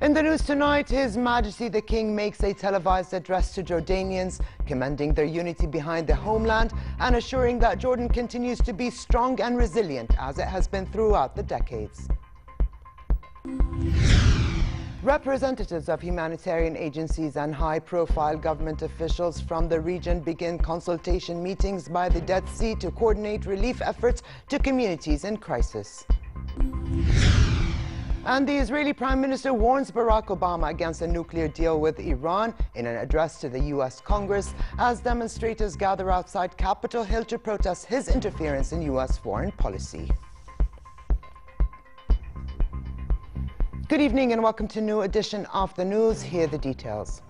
In the news tonight, His Majesty the King makes a televised address to Jordanians, commending their unity behind the homeland and assuring that Jordan continues to be strong and resilient as it has been throughout the decades. Representatives of humanitarian agencies and high-profile government officials from the region begin consultation meetings by the Dead Sea to coordinate relief efforts to communities in crisis. And the Israeli Prime Minister warns Barack Obama against a nuclear deal with Iran in an address to the U.S. Congress as demonstrators gather outside Capitol Hill to protest his interference in U.S. foreign policy. Good evening and welcome to a new edition of the news. Here are the details.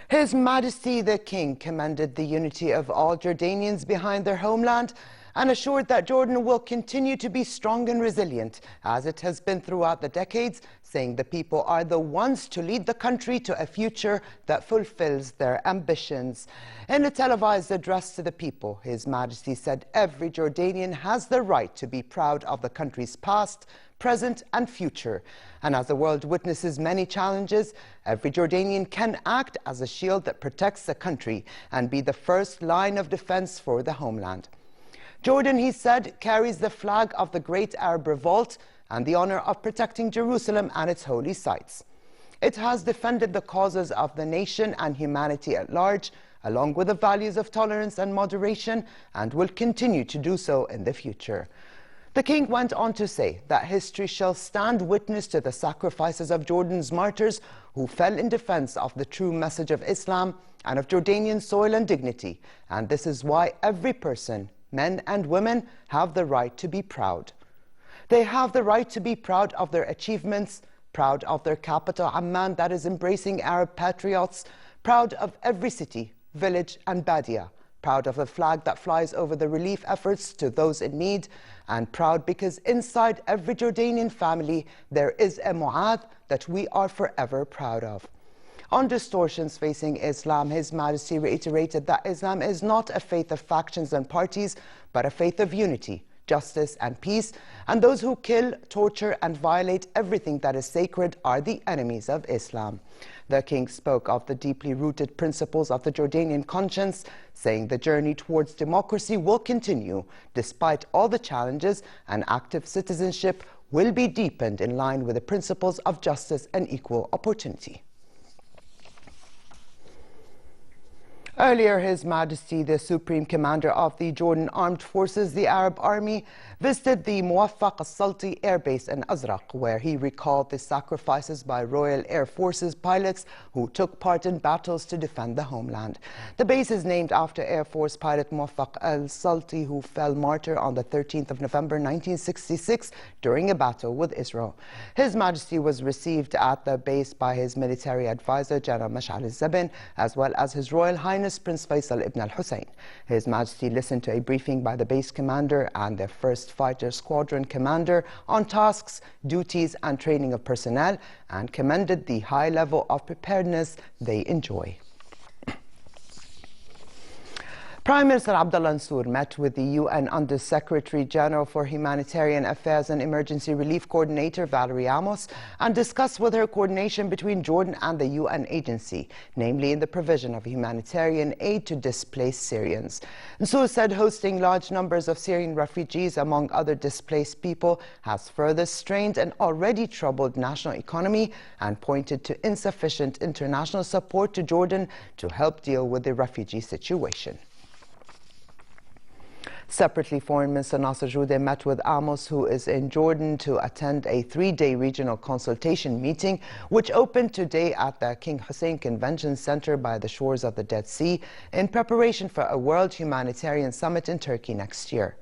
His Majesty the King commended the unity of all Jordanians behind their homeland and assured that Jordan will continue to be strong and resilient as it has been throughout the decades, saying the people are the ones to lead the country to a future that fulfills their ambitions. In a televised address to the people, His Majesty said every Jordanian has the right to be proud of the country's past, present and future. And as the world witnesses many challenges, every Jordanian can act as a shield that protects the country and be the first line of defense for the homeland. Jordan, he said, carries the flag of the Great Arab Revolt and the honor of protecting Jerusalem and its holy sites. It has defended the causes of the nation and humanity at large, along with the values of tolerance and moderation, and will continue to do so in the future. The King went on to say that history shall stand witness to the sacrifices of Jordan's martyrs who fell in defense of the true message of Islam and of Jordanian soil and dignity, and this is why every person, men and women, have the right to be proud. They have the right to be proud of their achievements, proud of their capital, Amman, that is embracing Arab patriots, proud of every city, village and badia, proud of the flag that flies over the relief efforts to those in need, and proud because inside every Jordanian family there is a Mu'adh that we are forever proud of. On distortions facing Islam, His Majesty reiterated that Islam is not a faith of factions and parties, but a faith of unity, justice and peace, and those who kill, torture and violate everything that is sacred are the enemies of Islam. The King spoke of the deeply rooted principles of the Jordanian conscience, saying the journey towards democracy will continue despite all the challenges, and active citizenship will be deepened in line with the principles of justice and equal opportunity. Earlier, His Majesty, the Supreme Commander of the Jordan Armed Forces, the Arab Army, visited the Muwaffaq al-Salti Air Base in Azraq, where he recalled the sacrifices by Royal Air Forces pilots who took part in battles to defend the homeland. The base is named after Air Force pilot Muwaffaq al-Salti, who fell martyr on the 13th of November 1966 during a battle with Israel. His Majesty was received at the base by his military advisor, General Mash'al al-Zabin, as well as His Royal Highness Prince Faisal ibn al-Hussein. His Majesty listened to a briefing by the base commander and the 1st Fighter Squadron commander on tasks, duties and training of personnel, and commended the high level of preparedness they enjoy. Prime Minister Abdullah Mansour met with the UN Under-Secretary General for Humanitarian Affairs and Emergency Relief Coordinator Valerie Amos and discussed with her coordination between Jordan and the UN agency, namely in the provision of humanitarian aid to displaced Syrians. Mansour said hosting large numbers of Syrian refugees, among other displaced people, has further strained an already troubled national economy and pointed to insufficient international support to Jordan to help deal with the refugee situation. Separately, Foreign Minister Nasser Joudeh met with Amos, who is in Jordan, to attend a 3-day regional consultation meeting, which opened today at the King Hussein Convention Center by the shores of the Dead Sea, in preparation for a World Humanitarian Summit in Turkey next year.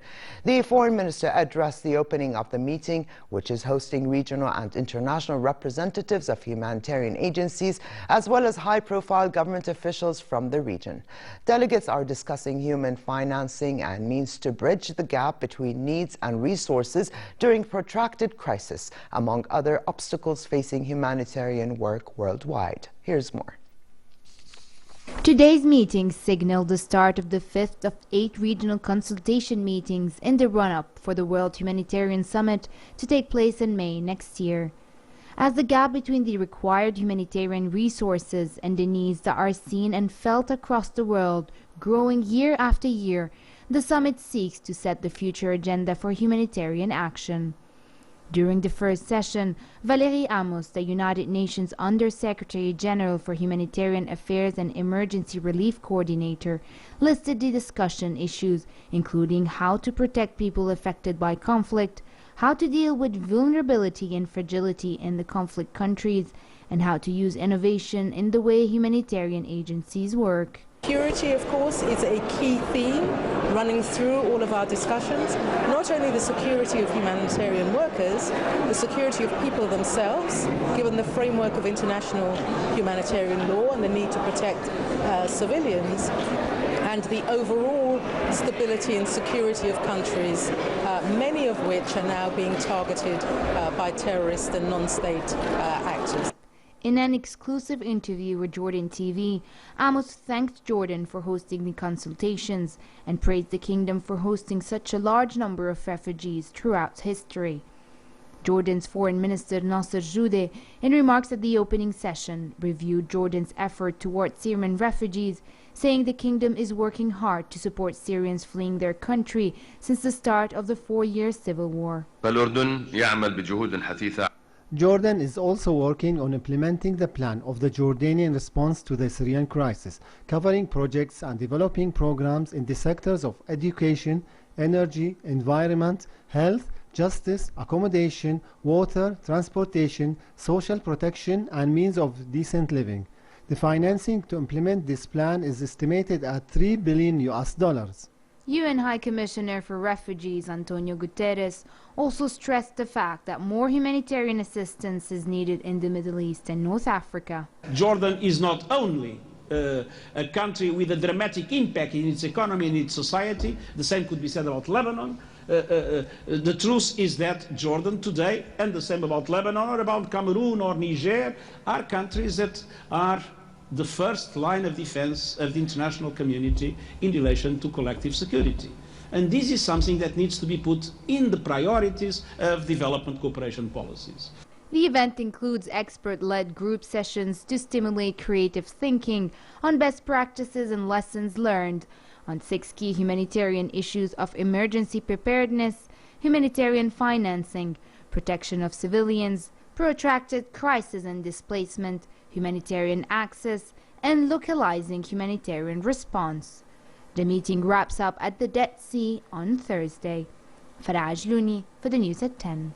The Foreign Minister addressed the opening of the meeting, which is hosting regional and international representatives of humanitarian agencies, as well as high-profile government officials from the region. Delegates are discussing human financing and means to bridge the gap between needs and resources during protracted crisis, among other obstacles facing humanitarian work worldwide. Here's more. Today's meeting signaled the start of the 5th of 8 regional consultation meetings in the run-up for the World Humanitarian Summit to take place in May next year. As the gap between the required humanitarian resources and the needs that are seen and felt across the world growing year after year, the summit seeks to set the future agenda for humanitarian action. During the first session, Valerie Amos, the United Nations Under-Secretary General for Humanitarian Affairs and Emergency Relief Coordinator, listed the discussion issues, including how to protect people affected by conflict, how to deal with vulnerability and fragility in the conflict countries, and how to use innovation in the way humanitarian agencies work. Security, of course, is a key theme running through all of our discussions. Not only the security of humanitarian workers, the security of people themselves, given the framework of international humanitarian law and the need to protect civilians, and the overall stability and security of countries, many of which are now being targeted by terrorist and non-state actors. In an exclusive interview with Jordan TV, Amos thanked Jordan for hosting the consultations and praised the kingdom for hosting such a large number of refugees throughout history. Jordan's Foreign Minister Nasser Joudeh, in remarks at the opening session, reviewed Jordan's effort towards Syrian refugees, saying the kingdom is working hard to support Syrians fleeing their country since the start of the 4-year civil war. الأردن يعمل بجهود حثيثة. Jordan is also working on implementing the plan of the Jordanian response to the Syrian crisis, covering projects and developing programs in the sectors of education, energy, environment, health, justice, accommodation, water, transportation, social protection, and means of decent living. The financing to implement this plan is estimated at $3 billion. UN High Commissioner for Refugees Antonio Guterres also stressed the fact that more humanitarian assistance is needed in the Middle East and North Africa. Jordan is not only a country with a dramatic impact in its economy and its society, the same could be said about Lebanon. The truth is that Jordan today, and the same about Lebanon or about Cameroon or Niger, are countries that are the first line of defense of the international community in relation to collective security. And this is something that needs to be put in the priorities of development cooperation policies. The event includes expert-led group sessions to stimulate creative thinking on best practices and lessons learned on 6 key humanitarian issues of emergency preparedness, humanitarian financing, protection of civilians, protracted crisis and displacement, humanitarian access, and localizing humanitarian response. The meeting wraps up at the Dead Sea on Thursday. Faraj Looney for the news at 10.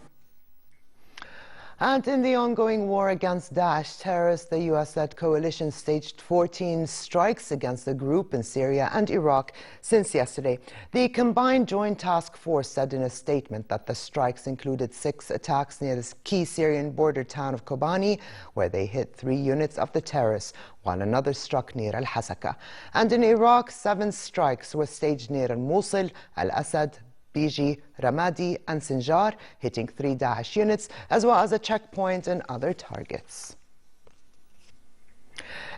And in the ongoing war against Daesh terrorists, the US-led coalition staged 14 strikes against the group in Syria and Iraq since yesterday. The combined joint task force said in a statement that the strikes included 6 attacks near the key Syrian border town of Kobani, where they hit 3 units of the terrorists, while another struck near Al-Hasaka. And in Iraq, 7 strikes were staged near Al-Mosul, Al-Assad, Biji, Ramadi and Sinjar, hitting 3 Daesh units, as well as a checkpoint and other targets.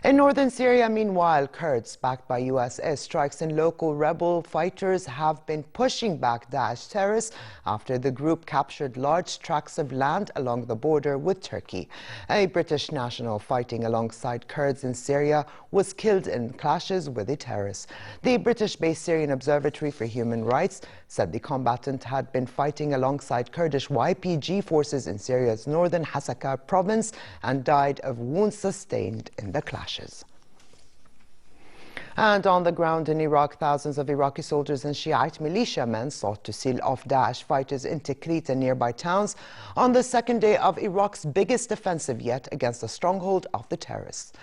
In northern Syria, meanwhile, Kurds, backed by US airstrikes and local rebel fighters, have been pushing back Daesh terrorists after the group captured large tracts of land along the border with Turkey. A British national fighting alongside Kurds in Syria was killed in clashes with the terrorists. The British-based Syrian Observatory for Human Rights said the combatant had been fighting alongside Kurdish YPG forces in Syria's northern Hasaka province and died of wounds sustained in the clashes. And on the ground in Iraq, thousands of Iraqi soldiers and Shiite militiamen sought to seal off Daesh fighters in Tikrit and nearby towns on the second day of Iraq's biggest offensive yet against the stronghold of the terrorists.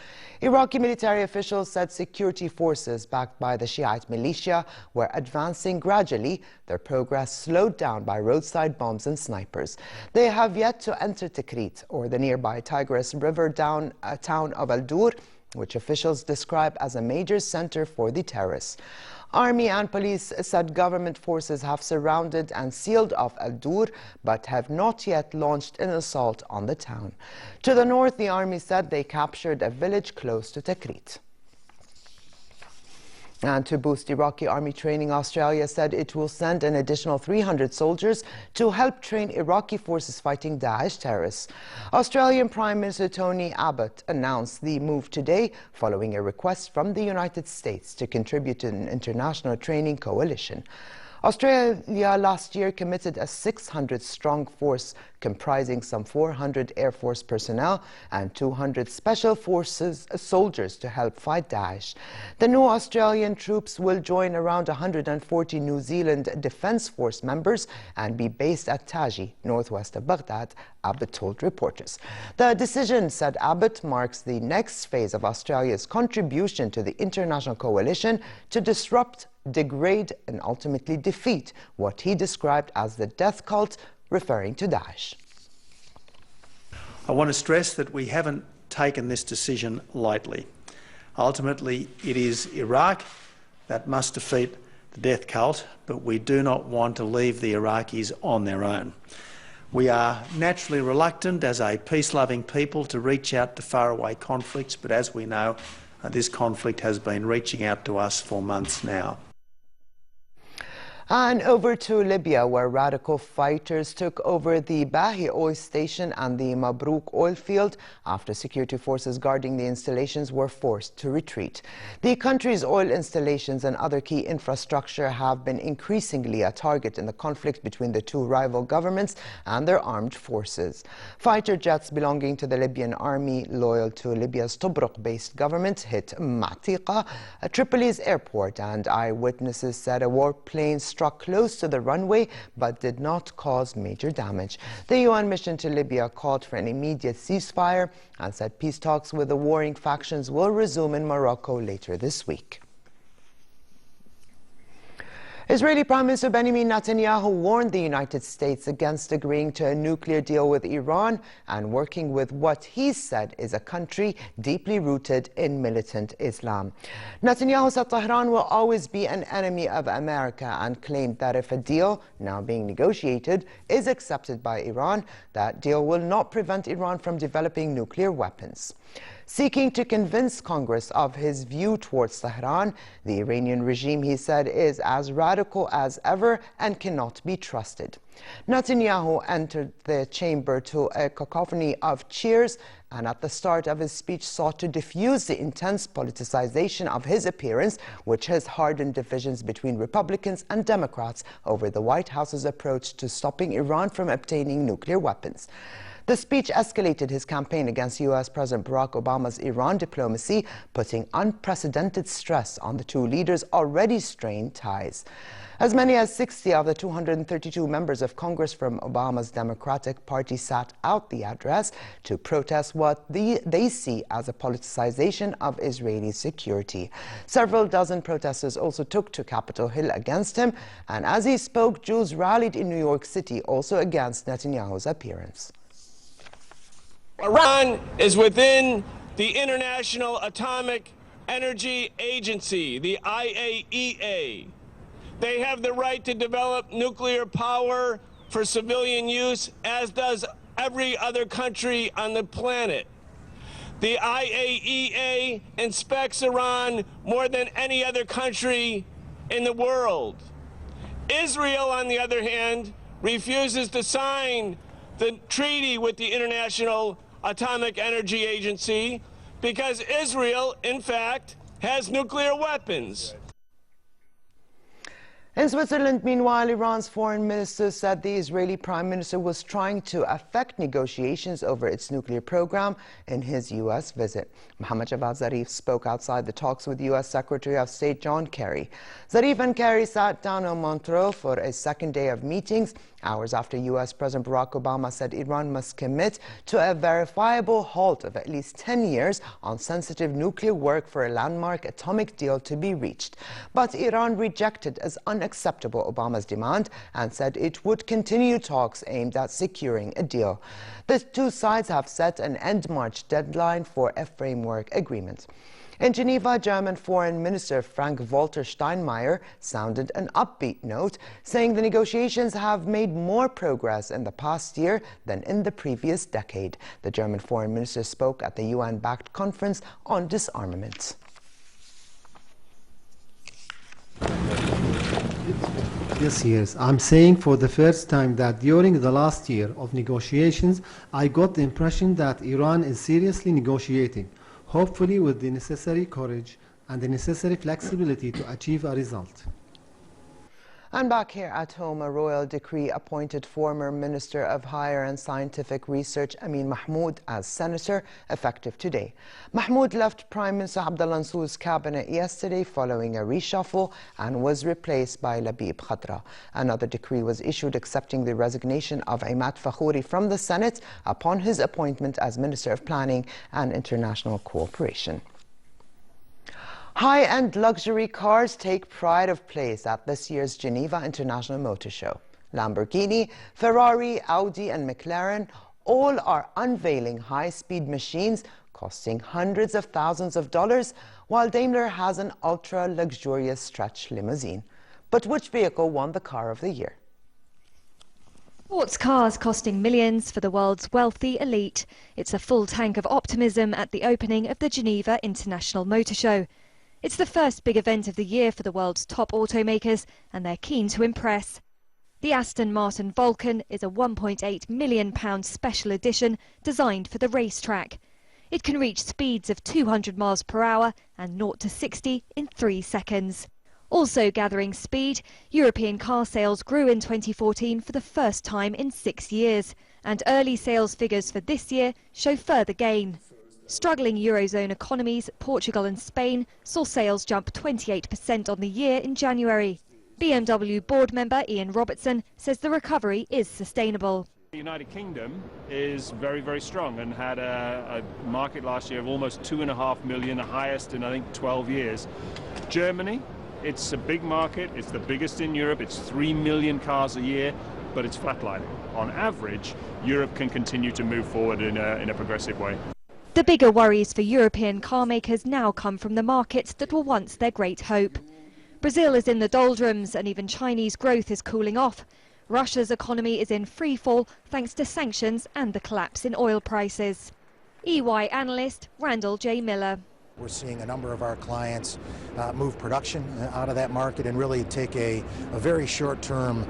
Iraqi military officials said security forces backed by the Shiite militia were advancing gradually, their progress slowed down by roadside bombs and snipers. They have yet to enter Tikrit or the nearby Tigris River town of Al-Dur, which officials describe as a major center for the terrorists. Army and police said government forces have surrounded and sealed off Al-Dur, but have not yet launched an assault on the town. To the north, the army said they captured a village close to Tikrit. And to boost Iraqi army training, Australia said it will send an additional 300 soldiers to help train Iraqi forces fighting Daesh terrorists. Australian Prime Minister Tony Abbott announced the move today following a request from the United States to contribute to an international training coalition. Australia last year committed a 600-strong force comprising some 400 Air Force personnel and 200 Special Forces soldiers to help fight Daesh. The new Australian troops will join around 140 New Zealand Defence Force members and be based at Taji, northwest of Baghdad, Abbott told reporters. The decision, said Abbott, marks the next phase of Australia's contribution to the international coalition to disrupt, degrade and ultimately defeat what he described as the death cult, referring to Daesh. I want to stress that we haven't taken this decision lightly. Ultimately, it is Iraq that must defeat the death cult, but we do not want to leave the Iraqis on their own. We are naturally reluctant as a peace-loving people to reach out to faraway conflicts, but as we know, this conflict has been reaching out to us for months now. And over to Libya, where radical fighters took over the Bahi oil station and the Mabrouk oil field after security forces guarding the installations were forced to retreat. The country's oil installations and other key infrastructure have been increasingly a target in the conflict between the two rival governments and their armed forces. Fighter jets belonging to the Libyan army, loyal to Libya's Tobruk-based government, hit Matiqa, Tripoli's airport, and eyewitnesses said a warplane struck close to the runway but did not cause major damage. The UN mission to Libya called for an immediate ceasefire and said peace talks with the warring factions will resume in Morocco later this week. Israeli Prime Minister Benjamin Netanyahu warned the United States against agreeing to a nuclear deal with Iran and working with what he said is a country deeply rooted in militant Islam. Netanyahu said Tehran will always be an enemy of America and claimed that if a deal, now being negotiated, is accepted by Iran, that deal will not prevent Iran from developing nuclear weapons. Seeking to convince Congress of his view towards Tehran, the Iranian regime, he said, is as radical as ever and cannot be trusted. Netanyahu entered the chamber to a cacophony of cheers and at the start of his speech sought to diffuse the intense politicization of his appearance, which has hardened divisions between Republicans and Democrats over the White House's approach to stopping Iran from obtaining nuclear weapons. The speech escalated his campaign against U.S. President Barack Obama's Iran diplomacy, putting unprecedented stress on the two leaders' already strained ties. As many as 60 of the 232 members of Congress from Obama's Democratic Party sat out the address to protest what they see as a politicization of Israeli security. Several dozen protesters also took to Capitol Hill against him, and as he spoke, Jews rallied in New York City also against Netanyahu's appearance. Iran is within the International Atomic Energy Agency, the IAEA. They have the right to develop nuclear power for civilian use, as does every other country on the planet. The IAEA inspects Iran more than any other country in the world. Israel, on the other hand, refuses to sign the treaty with the International Atomic Energy Agency because Israel, in fact, has nuclear weapons. In Switzerland, meanwhile, Iran's foreign minister said the Israeli prime minister was trying to affect negotiations over its nuclear program in his U.S. visit. Mohammad Javad Zarif spoke outside the talks with U.S. Secretary of State John Kerry. Zarif and Kerry sat down in Montreux for a second day of meetings, hours after U.S. President Barack Obama said Iran must commit to a verifiable halt of at least 10 years on sensitive nuclear work for a landmark atomic deal to be reached. But Iran rejected as unacceptable Obama's demand and said it would continue talks aimed at securing a deal. The two sides have set an end March deadline for a framework agreement. In Geneva, German Foreign Minister Frank-Walter Steinmeier sounded an upbeat note, saying the negotiations have made more progress in the past year than in the previous decade. The German Foreign Minister spoke at the UN-backed conference on disarmament. previous years. I'm saying for the first time that during the last year of negotiations, I got the impression that Iran is seriously negotiating, hopefully with the necessary courage and the necessary flexibility to achieve a result. And back here at home, a royal decree appointed former Minister of Higher and Scientific Research Amin Mahmoud as senator, effective today. Mahmoud left Prime Minister Abdullah Mansour's cabinet yesterday following a reshuffle and was replaced by Labib Khadra. Another decree was issued accepting the resignation of Imad Fakhouri from the Senate upon his appointment as Minister of Planning and International Cooperation. High-end luxury cars take pride of place at this year's Geneva International Motor Show. Lamborghini, Ferrari, Audi and McLaren all are unveiling high-speed machines costing hundreds of thousands of dollars, while Daimler has an ultra-luxurious stretch limousine. But which vehicle won the Car of the Year? Sports cars costing millions for the world's wealthy elite. It's a full tank of optimism at the opening of the Geneva International Motor Show. It's the first big event of the year for the world's top automakers, and they're keen to impress. The Aston Martin Vulcan is a £1.8 million special edition designed for the racetrack. It can reach speeds of 200 miles per hour and 0 to 60 in 3 seconds. Also gathering speed, European car sales grew in 2014 for the first time in 6 years, and early sales figures for this year show further gain. Struggling Eurozone economies, Portugal and Spain, saw sales jump 28% on the year in January. BMW board member Ian Robertson says the recovery is sustainable. The United Kingdom is very, very strong and had a market last year of almost 2.5 million, the highest in, I think, 12 years. Germany, it's a big market, it's the biggest in Europe, it's 3 million cars a year, but it's flatlining. On average, Europe can continue to move forward in a progressive way. The bigger worries for European car makers now come from the markets that were once their great hope. Brazil is in the doldrums and even Chinese growth is cooling off. Russia's economy is in freefall thanks to sanctions and the collapse in oil prices. EY analyst Randall J. Miller. We're seeing a number of our clients move production out of that market and really take a very short-term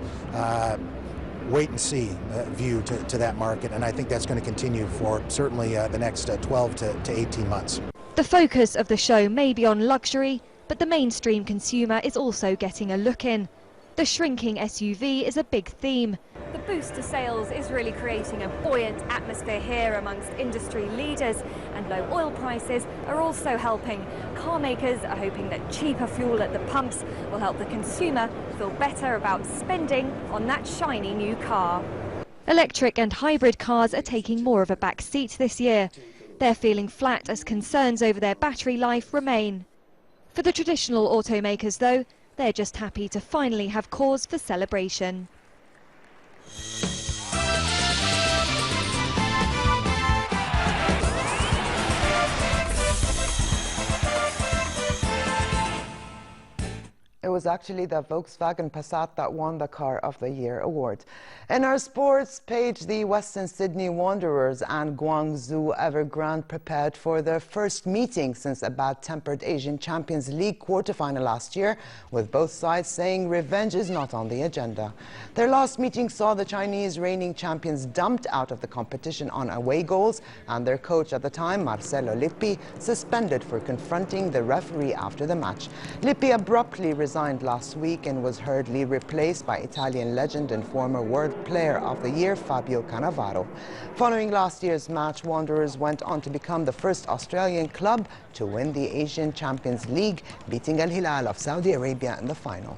wait-and-see view to that market, and I think that's going to continue for certainly the next 12 to 18 months. The focus of the show may be on luxury, but the mainstream consumer is also getting a look in. The shrinking SUV is a big theme. The boost to sales is really creating a buoyant atmosphere here amongst industry leaders, and low oil prices are also helping. Car makers are hoping that cheaper fuel at the pumps will help the consumer feel better about spending on that shiny new car. Electric and hybrid cars are taking more of a back seat this year. They're feeling flat as concerns over their battery life remain. For the traditional automakers, though, they're just happy to finally have cause for celebration. It was actually the Volkswagen Passat that won the Car of the Year award. In our sports page, the Western Sydney Wanderers and Guangzhou Evergrande prepared for their first meeting since a bad-tempered Asian Champions League quarter-final last year, with both sides saying revenge is not on the agenda. Their last meeting saw the Chinese reigning champions dumped out of the competition on away goals, and their coach at the time, Marcelo Lippi, suspended for confronting the referee after the match. Lippi abruptly resigned last week and was hurriedly replaced by Italian legend and former World Player of the Year Fabio Cannavaro. Following last year's match, Wanderers went on to become the first Australian club to win the Asian Champions League, beating Al Hilal of Saudi Arabia in the final.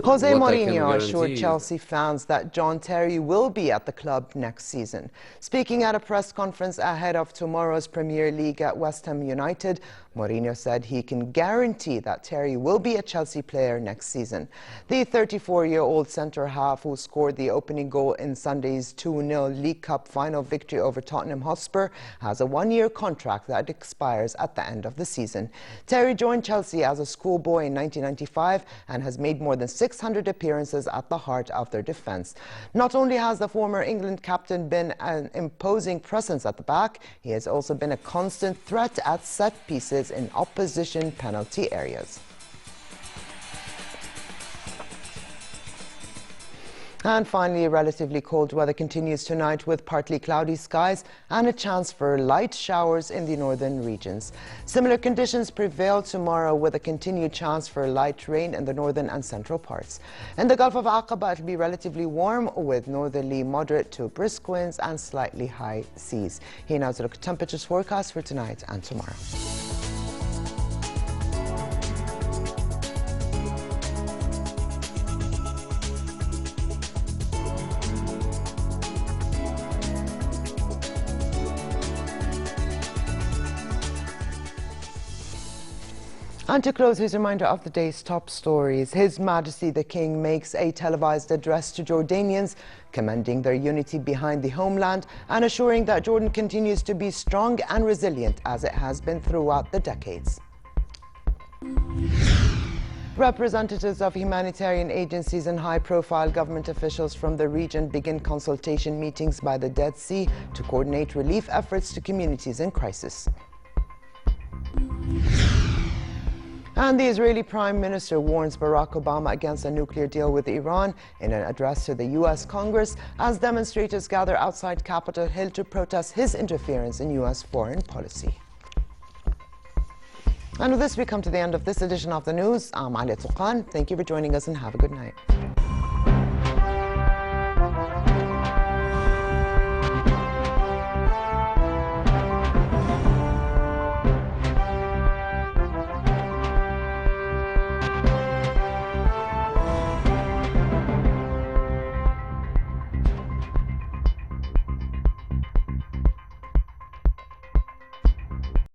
Jose Mourinho assured Chelsea fans that John Terry will be at the club next season. Speaking at a press conference ahead of tomorrow's Premier League at West Ham United, Mourinho said he can guarantee that Terry will be a Chelsea player next season. The 34-year-old centre-half, who scored the opening goal in Sunday's 2-0 League Cup final victory over Tottenham Hotspur, has a one-year contract that expires at the end of the season. Terry joined Chelsea as a schoolboy in 1995 and has made more than 600 appearances at the heart of their defence. Not only has the former England captain been an imposing presence at the back, he has also been a constant threat at set pieces in opposition penalty areas. And finally, relatively cold weather continues tonight with partly cloudy skies and a chance for light showers in the northern regions. Similar conditions prevail tomorrow with a continued chance for light rain in the northern and central parts. In the Gulf of Aqaba, it will be relatively warm with northerly moderate to brisk winds and slightly high seas. Here now to look at temperatures forecast for tonight and tomorrow. And to close, here's a reminder of the day's top stories. His Majesty the King makes a televised address to Jordanians, commending their unity behind the homeland and assuring that Jordan continues to be strong and resilient as it has been throughout the decades. Representatives of humanitarian agencies and high-profile government officials from the region begin consultation meetings by the Dead Sea to coordinate relief efforts to communities in crisis. And the Israeli Prime Minister warns Barack Obama against a nuclear deal with Iran in an address to the U.S. Congress as demonstrators gather outside Capitol Hill to protest his interference in U.S. foreign policy. And with this, we come to the end of this edition of the news. I'm Alia Tuqan. Thank you for joining us and have a good night.